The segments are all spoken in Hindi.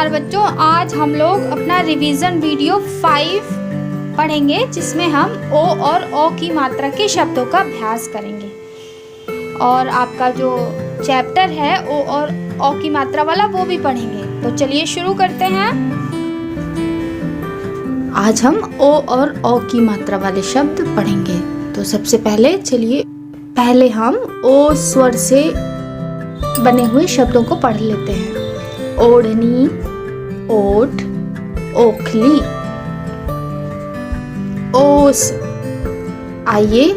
नमस्कार बच्चों, आज हम लोग अपना रिवीजन वीडियो 5 पढ़ेंगे जिसमें हम ओ और ओ की मात्रा के शब्दों का अभ्यास करेंगे। और आपका जो चैप्टर है ओ और ओ की मात्रा वाला वो भी पढ़ेंगे। तो चलिए शुरू करते हैं। आज हम ओ और ओ की मात्रा वाले शब्द पढ़ेंगे। तो सबसे पहले हम ओ स्वर से बने हुए शब्दों को पढ़ लेते हैं। ओढ़नी, ओठ, ओखली, ओस। आइए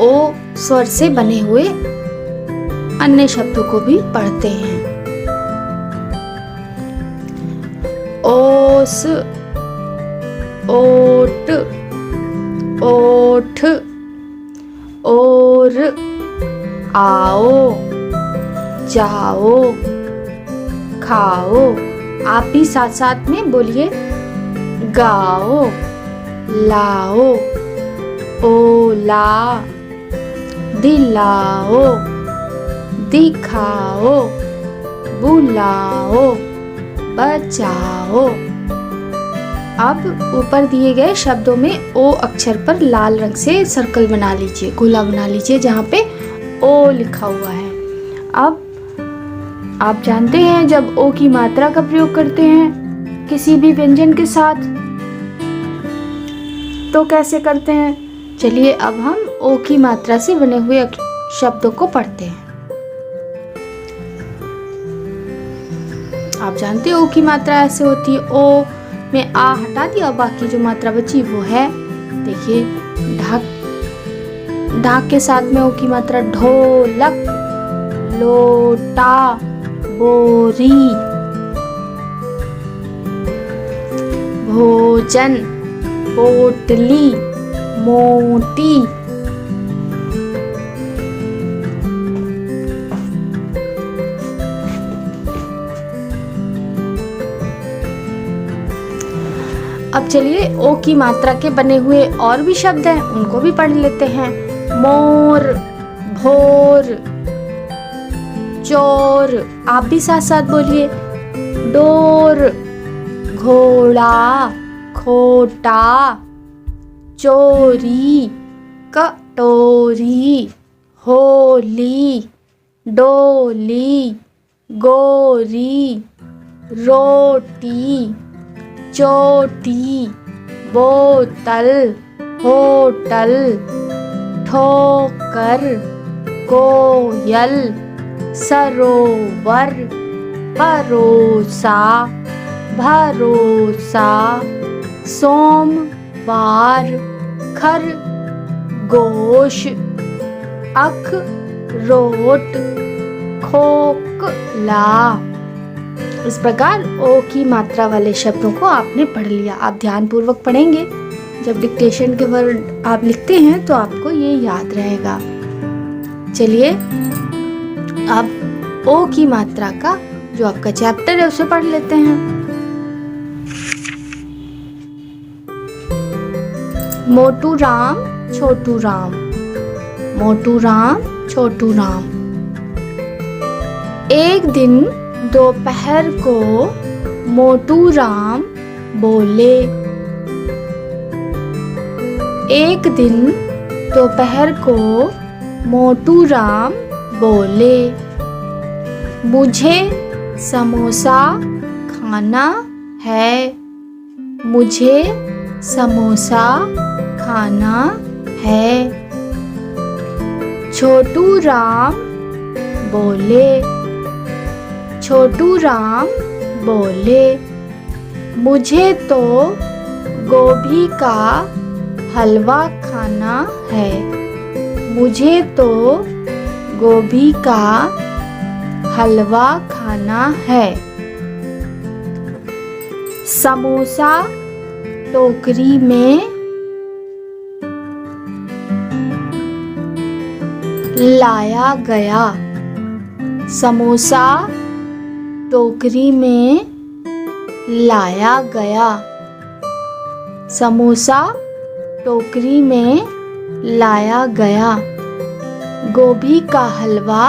ओ स्वर से बने हुए अन्य शब्दों को भी पढ़ते हैं। ओस, ओट, ओठ, और, आओ, जाओ, खाओ। आप भी साथ साथ में बोलिए। गाओ, लाओ, ओला, दिलाओ, दिखाओ, बुलाओ, बचाओ। अब ऊपर दिए गए शब्दों में ओ अक्षर पर लाल रंग से सर्कल बना लीजिए, गोला बना लीजिए जहाँ पे ओ लिखा हुआ है। अब आप जानते हैं जब ओ की मात्रा का प्रयोग करते हैं किसी भी व्यंजन के साथ तो कैसे करते हैं। चलिए अब हम ओ की मात्रा से बने हुए शब्दों को पढ़ते हैं। आप जानते हैं ओ की मात्रा ऐसे होती है। ओ में आ हटा दिया, बाकी जो मात्रा बची वो है, देखिए, ढाक के साथ में ओ की मात्रा ढोलक, लोटा, बोरी, भोजन, पोटली, मोटी। अब चलिए ओ की मात्रा के बने हुए और भी शब्द हैं, उनको भी पढ़ लेते हैं। मोर, भोर, चोर। आप भी साथ साथ बोलिए। डोर, घोड़ा, खोटा, चोरी, कटोरी, होली, डोली, गोरी, रोटी, चोटी, बोतल, होटल, ठोकर, कोयल, सरोवर, परोसा, भरोसा, सोमवार, खरगोश, अखरोट, खोखला। इस प्रकार ओ की मात्रा वाले शब्दों को आपने पढ़ लिया। आप ध्यान पूर्वक पढ़ेंगे। जब डिक्टेशन के वर्ड आप लिखते हैं तो आपको ये याद रहेगा। चलिए अब ओ की मात्रा का जो आपका चैप्टर है उसे पढ़ लेते हैं। मोटू राम, छोटू राम, मोटू राम, छोटू राम। एक दिन दोपहर को मोटू राम बोले। एक दिन दोपहर को मोटू राम बोले, मुझे समोसा खाना है, मुझे समोसा खाना है। छोटू राम बोले, छोटू राम बोले, मुझे तो गोभी का हलवा खाना है, मुझे तो गोभी का हलवा खाना है। समोसा टोकरी में लाया गया, समोसा टोकरी में लाया गया, समोसा टोकरी में लाया गया। गोभी का हलवा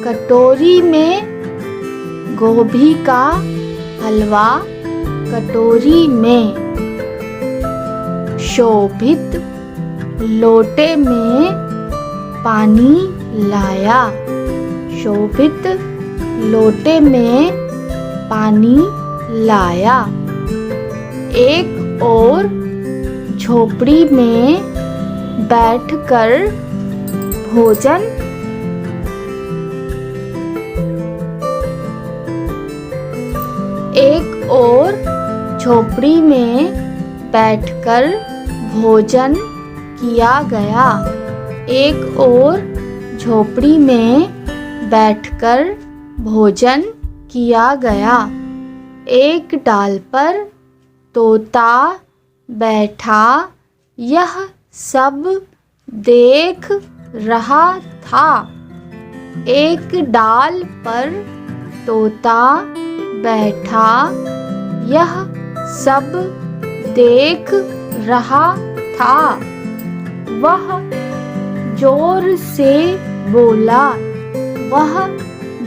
कटोरी में गोभी का हलवा कटोरी में, शोभित लोटे में पानी लाया। शोभित लोटे में पानी लाया। एक और झोपड़ी में बैठकर भोजन एक और झोपड़ी में बैठकर भोजन किया गया। एक और झोपड़ी में बैठकर भोजन किया गया। एक डाल पर तोता बैठा यह सब देख रहा था। एक डाल पर तोता बैठा यह सब देख रहा था। वह जोर से बोला, वह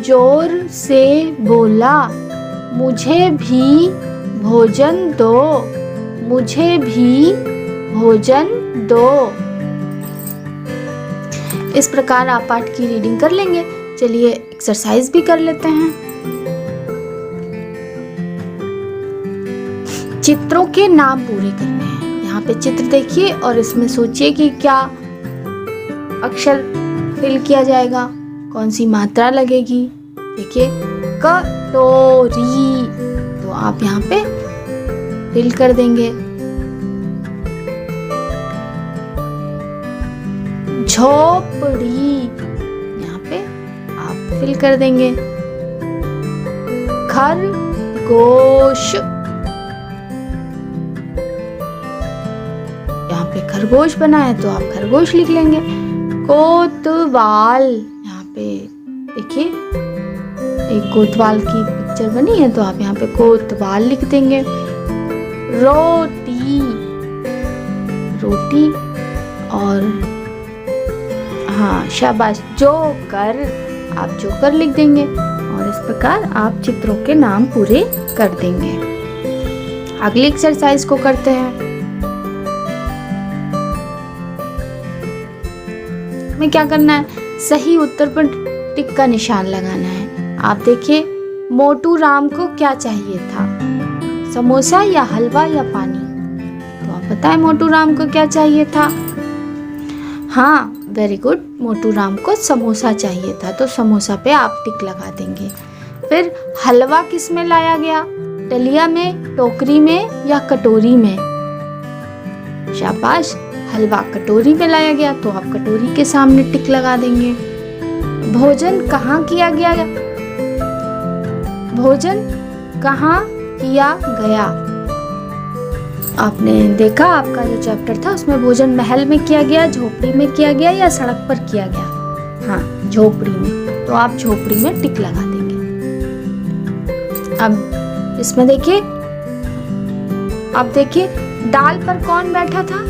जोर से बोला, मुझे भी भोजन दो, मुझे भी भोजन दो। इस प्रकार आप पाठ की रीडिंग कर लेंगे। चलिए एक्सरसाइज भी कर लेते हैं। चित्रों के नाम पूरे करने हैं। यहाँ पे चित्र देखिए और इसमें सोचिए कि क्या अक्षर फिल किया जाएगा, कौन सी मात्रा लगेगी। देखिए कटोरी, तो आप यहाँ पे फिल कर देंगे। झोपड़ी, यहाँ पे आप फिल कर देंगे। खरगोश, यहाँ पे खरगोश बना है तो आप खरगोश लिख लेंगे। कोतवाल, यहाँ पे देखिए एक कोतवाल की पिक्चर बनी है तो आप यहाँ पे कोतवाल लिख देंगे। रोटी, रोटी और हाँ शाबाश, जोकर, आप जोकर लिख देंगे। और इस प्रकार आप चित्रों के नाम पूरे कर देंगे। अगली एक्सरसाइज को करते हैं। में क्या करना है, सही उत्तर पर टिक का निशान लगाना है। आप देखिए मोटू राम को क्या चाहिए था, समोसा या हलवा या पानी। तो आप बताएं मोटू राम को क्या चाहिए था। हाँ वेरी गुड, मोटू राम को समोसा चाहिए था तो समोसा पे आप टिक लगा देंगे। फिर हलवा किस में लाया गया, डलिया में, टोकरी में या कटोरी में। शाबाश, हलवा कटोरी में लाया गया तो आप कटोरी के सामने टिक लगा देंगे। भोजन कहाँ किया गया, भोजन कहाँ किया गया। आपने देखा आपका जो चैप्टर था उसमें भोजन महल में किया गया, झोपड़ी में किया गया या सड़क पर किया गया। हाँ झोपड़ी में, तो आप झोपड़ी में टिक लगा देंगे। अब इसमें देखिए, अब देखिए डाल पर कौन बैठा था,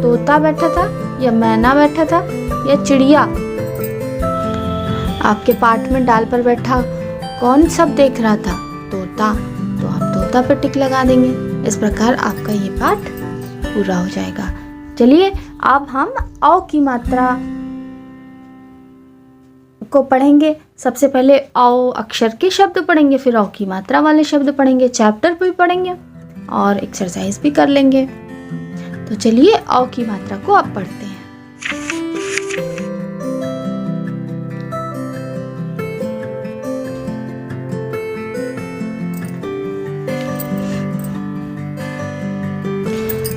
तोता बैठा था या मैना बैठा था या चिड़िया। आपके पाठ में डाल पर बैठा कौन सब देख रहा था, तोता, तो आप तोता पर टिक लगा देंगे। इस प्रकार आपका ये पाठ पूरा हो जाएगा। चलिए अब हम औ की मात्रा को पढ़ेंगे। सबसे पहले औ अक्षर के शब्द पढ़ेंगे, फिर औ की मात्रा वाले शब्द पढ़ेंगे, चैप्टर भी पढ़ेंगे और एक्सरसाइज भी कर लेंगे। तो चलिए औ की मात्रा को अब पढ़ते हैं।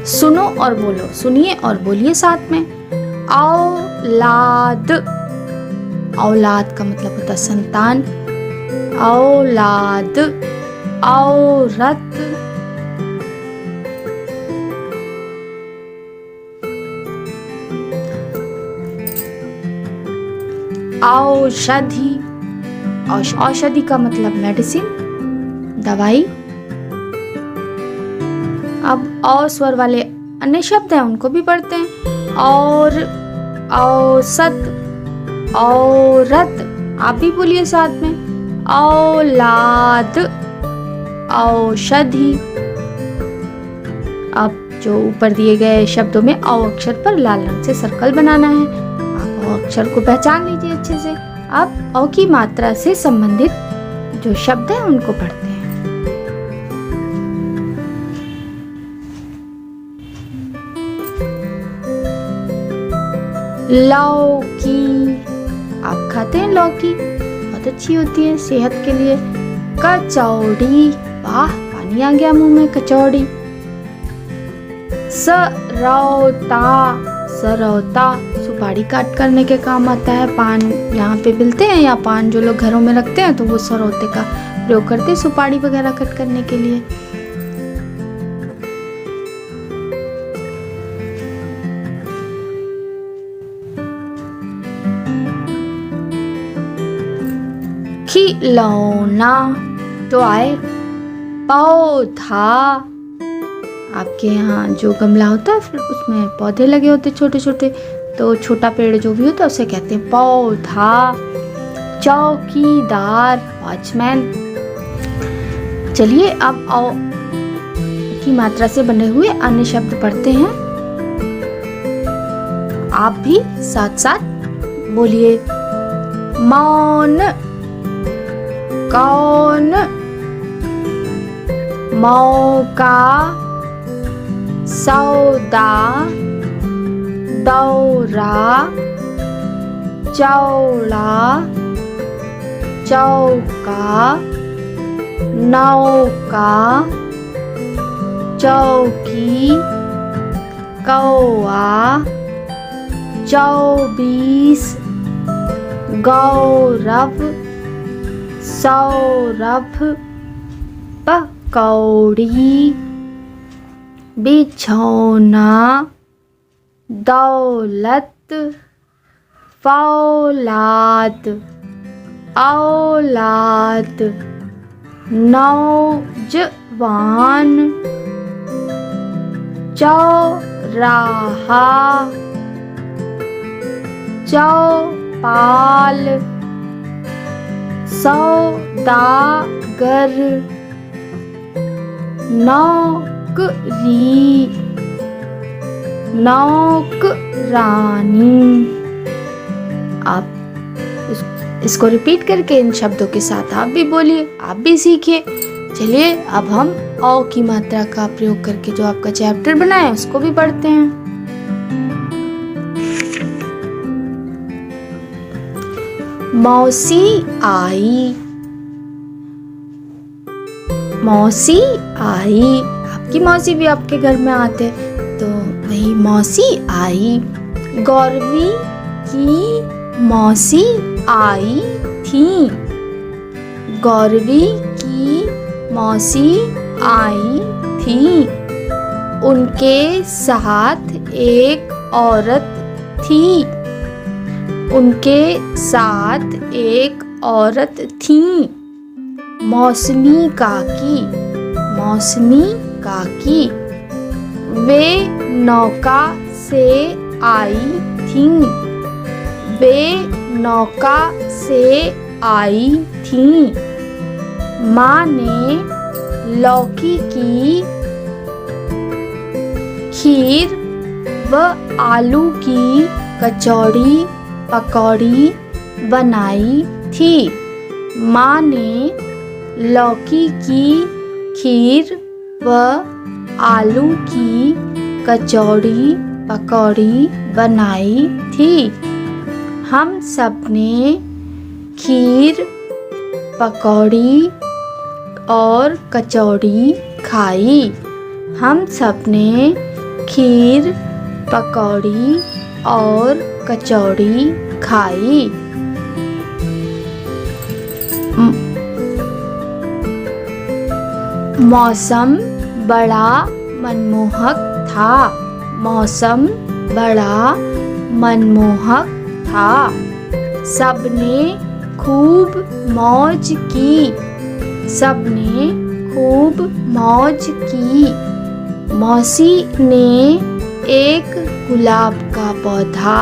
सुनो और बोलो, सुनिए और बोलिए साथ में। औलाद, औलाद का मतलब होता है संतान। औलाद, औरत, औषधि, औषधि का मतलब मेडिसिन, दवाई। अब औ स्वर वाले अन्य शब्द हैं उनको भी पढ़ते हैं। और, औसत, औरत, आप भी बोलिए साथ में। औलाद, औषधि। अब जो ऊपर दिए गए शब्दों में औ अक्षर पर लाल रंग से सर्कल बनाना है। आप औ अक्षर को पहचान लीजिए अच्छे से। अब औ की मात्रा से संबंधित जो शब्द हैं उनको पढ़ते हैं। लौकी, आप खाते हैं लौकी, बहुत अच्छी होती है सेहत के लिए। कचौड़ी, वाह पानी आ गया मुंह में, कचौड़ी। सरौता, सरौता सुपारी काट करने के काम आता है। पान यहाँ पे मिलते हैं, या पान जो लोग घरों में रखते हैं तो वो सरौते का प्रयोग करते हैं सुपारी वगैरह कट करने के लिए। खिलौना, तो आए पौधा। आपके यहाँ जो गमला होता है फिर उसमें पौधे लगे होते छोटे छोटे, तो छोटा पेड़ जो भी होता है उसे कहते हैं पौधा। चौकीदार, वॉचमैन। चलिए अब औ की मात्रा से बने हुए अन्य शब्द पढ़ते हैं। आप भी साथ साथ बोलिए। मौन, कौन, मौका, सौदा, दौरा, चौड़ा, चौका, नौका, चौकी, कौआ, 24, गौरव, सौरभ, पकौड़ी, बिछौना, दौलत, फौलाद, औलाद, नौजवान, चौराहा, चौपाल, सौदागर, नौकरी, नौकरानी। आप इसको रिपीट करके इन शब्दों के साथ आप भी बोलिए, आप भी सीखिए। चलिए अब हम औ की मात्रा का प्रयोग करके जो आपका चैप्टर बना है उसको भी पढ़ते हैं। मौसी आई, मौसी आई। आपकी मौसी भी आपके घर में आते तो वही मौसी आई। गौरवी की मौसी आई थी, गौरवी की मौसी आई थी। उनके साथ एक औरत थी, उनके साथ एक औरत थी। मौसमी काकी, मौसमी काकी। वे नौका से आई थीं, वे नौका से आई थीं। माँ ने लौकी की खीर व आलू की कचौड़ी पकौड़ी बनाई थी। माँ ने लौकी की खीर व आलू की कचौड़ी पकौड़ी बनाई थी। हम सबने खीर, पकौड़ी और कचौड़ी खाई। हम सबने खीर, पकौड़ी और कचौड़ी खाई। मौसम बड़ा मनमोहक था, मौसम बड़ा मनमोहक था। सबने खूब मौज की, सबने खूब मौज की। मौसी ने एक गुलाब का पौधा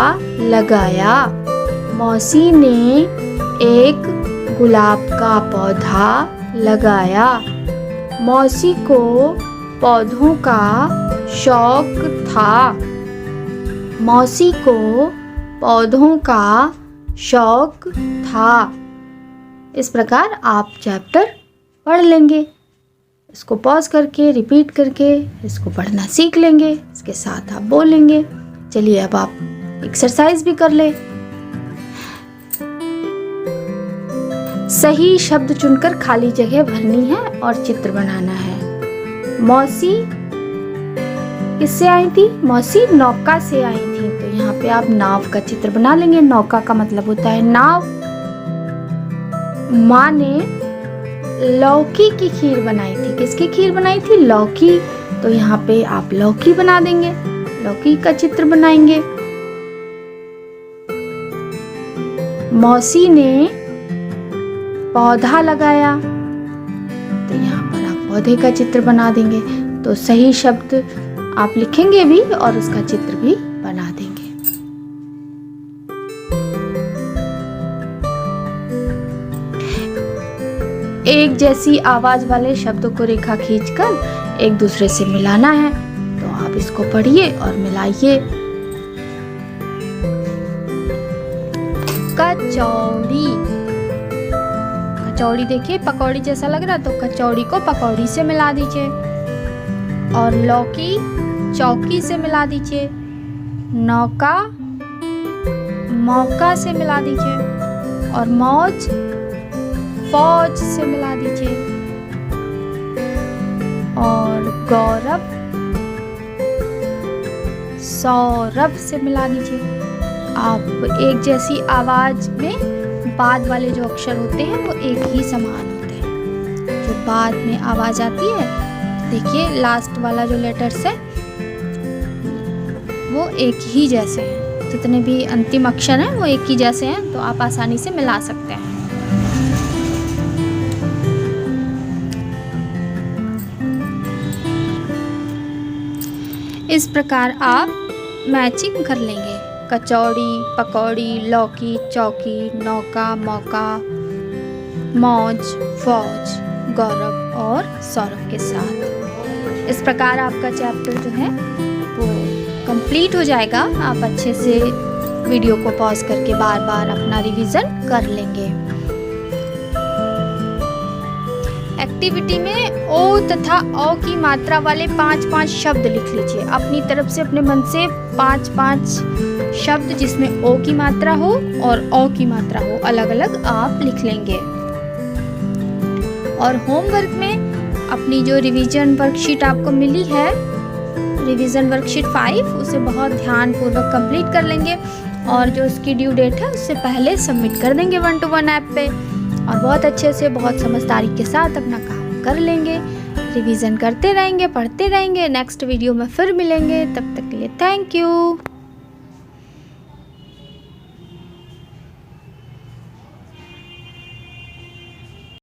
लगाया, मौसी ने एक गुलाब का पौधा लगाया। मौसी को पौधों का शौक था। मौसी को पौधों का शौक था। इस प्रकार आप चैप्टर पढ़ लेंगे। इसको पॉज करके रिपीट करके इसको पढ़ना सीख लेंगे। इसके साथ आप बोलेंगे। चलिए अब आप एक्सरसाइज भी कर ले। सही शब्द चुनकर खाली जगह भरनी है और चित्र बनाना है। मौसी किससे आई थी? मौसी नौका से आई थी। तो यहाँ पे आप नाव का चित्र बना लेंगे। नौका का मतलब होता है नाव। माँ ने लौकी की खीर बनाई थी। किसकी खीर बनाई थी? लौकी। तो यहाँ पे आप लौकी बना देंगे। लौकी का चित्र बनाएंगे। मौसी ने पौधा लगाया। तो यहाँ पर आप पौधे का चित्र बना देंगे। तो सही शब्द आप लिखेंगे भी और उसका चित्र भी बना देंगे। एक जैसी आवाज वाले शब्दों को रेखा खींचकर एक दूसरे से मिलाना है। तो आप इसको पढ़िए और मिलाइए। कचौड़ी। कचौड़ी देखिए पकौड़ी जैसा लग रहा, तो कचौड़ी को पकौड़ी से मिला दीजिए। और लौकी चौकी से मिला दीजिए। नौका मौका से मिला दीजिए। और मौज फौज से मिला दीजिए। और गौरव सौरभ से मिला दीजिए। आप एक जैसी आवाज में बाद वाले जो अक्षर होते हैं वो एक ही समान होते हैं। जो बाद में आवाज आती है, देखिए लास्ट वाला जो लेटर्स है वो एक ही जैसे हैं। जितने भी अंतिम अक्षर हैं वो एक ही जैसे हैं। तो आप आसानी से मिला सकते हैं। इस प्रकार आप मैचिंग कर लेंगे। कचौड़ी पकौड़ी लौकी चौकी नौका मौका मौज फौज गौरव और सौरभ के साथ। इस प्रकार आपका चैप्टर जो है वो कंप्लीट हो जाएगा। आप अच्छे से वीडियो को पॉज करके बार बार अपना रिवीजन कर लेंगे। एक्टिविटी में ओ तथा औ की मात्रा वाले 5-5 शब्द लिख लीजिए। अपनी तरफ से अपने मन से 5-5 शब्द जिसमें ओ की मात्रा हो और औ की मात्रा हो अलग अलग आप लिख लेंगे। और होमवर्क में अपनी जो रिवीजन वर्कशीट आपको मिली है, रिवीजन वर्कशीट 5, उसे बहुत ध्यानपूर्वक कंप्लीट कर लेंगे। और जो उसकी ड्यू डेट है उससे पहले सबमिट कर देंगे 1-to-1 ऐप पे। और बहुत अच्छे से बहुत समझदारी के साथ अपना काम कर लेंगे। रिवीजन करते रहेंगे, पढ़ते रहेंगे। नेक्स्ट वीडियो में फिर मिलेंगे। तब तक के लिए थैंक यू।